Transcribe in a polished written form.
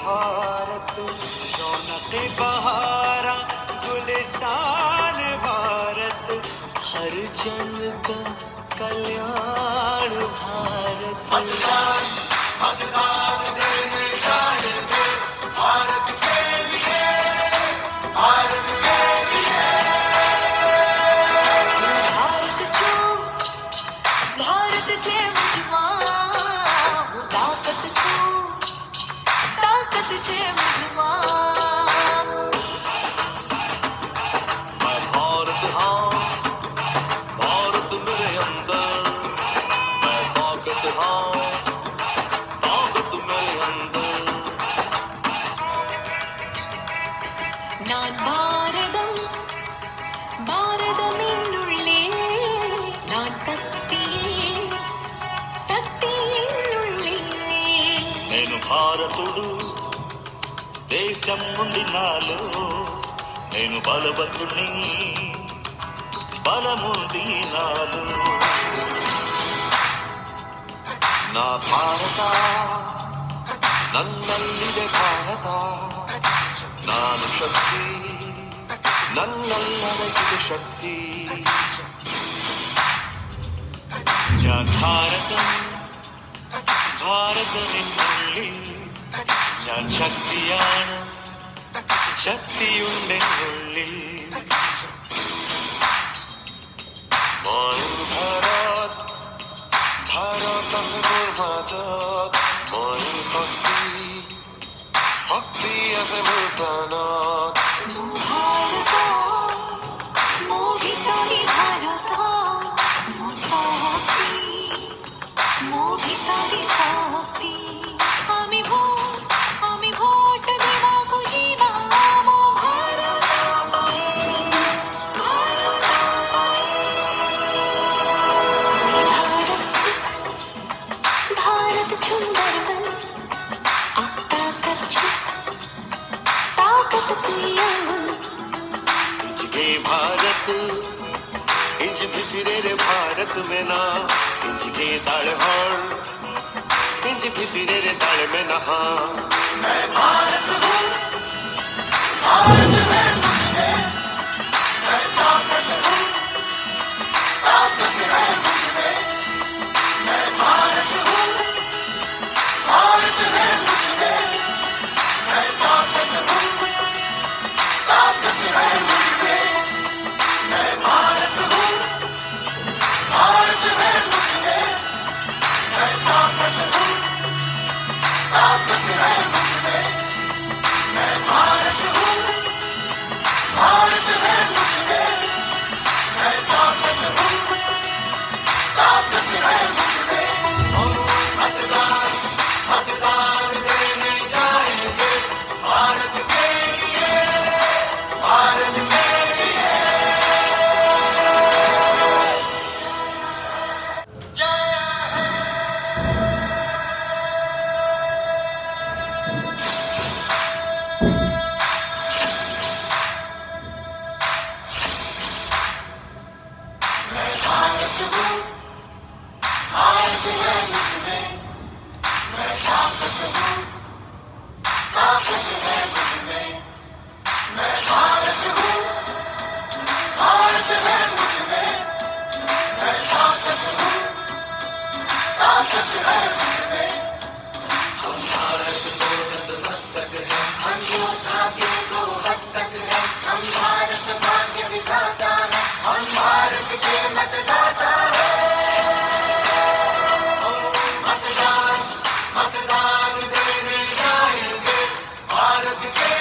भारत, रौनक बहारा गुलिस्तान भारत, हर जन का कल्याण भारत। मतदान मतदान देने जाएंगे भारत के लिए, भारत के लिए। भारत जे मुझमा ताकत जे मुझमा। मैं भारत हाँ, भारत मेरे अंदर, मैं ताकत हाँ, ताकत मेरे अंदर। நான் பாரதம் பாரதமென்னுள்ளே, நான் சக்தியே சக்தியென்னுள்ளே. నేను భారతుడు, దేశం నుండి నాలో నేను బలవంతుని, బలముంది నాలో. నా భారత ನನ್ನಲ್ಲಿದೆ ಭಾರತ, ನಾನು ಶಕ್ತಿ ನನ್ನಲ್ಲಡಗಿದೆ ಶಕ್ತಿ. ഞാൻ ഭാരതം ഭാരതമെന്നുള്ളിൽ, ഞാൻ ശക്തിയാണ് ശക്തിയുണ്ടെന്നുള്ളിൽ. মই ভাৰত ভাৰত আছে মোৰ মাজত, মই শক্তি শক্তি আছে মোৰ প্ৰাণত. ମୋ ଭାରତ ମୋ ଭିତରେ ଭାରତ, ମୋ ଶକ୍ତି ମୋ ଭିତରେ ଶକ୍তি. আমি ভোট দেବାକୁ ଯିବା ମୋ ଭାରତ ପାଇଁ, ଭାରତ ପାଇଁ. भारत सुंदर बन, ताकत इंजगे भारत इंज भितरे रे भारत में ना, इंजगे ताड़भाड़ इंज भितरे रे ताड़ में नहा. मैं भारत हूँ, भारत है मुझमें, मैं ताकत हूँ, ताकत है मुझमें. मैं भारत हूँ, भारत है मुझमें, मैं ताकत हूँ, ताकत है मुझमें. मैं भारत हूँ, भारत है मुझमें, मैं ताकत हूँ, ताकत है मुझमें. मैं भारत हूँ, भारत है मुझमें, मैं ताकत हूँ, ताकत है मुझमें. मतदान मतदान देने जाएंगे भारत के लिए, भारत के लिए. जय मैं भारत हूँ, भारत है मुझमें, मैं ताकत हूँ, ताकत है मुझमें. मैं भारत हूँ, भारत है मुझमें, मैं ताकत हूँ, ताकत है मुझमें. हम भारत को नतमस्तक है, हम योद्धा के दो हस्तक है. हम भारत भाग्य विधाता है, हम भारत के मतदाता है. मतदान मतदान देने जाएंगे भारत के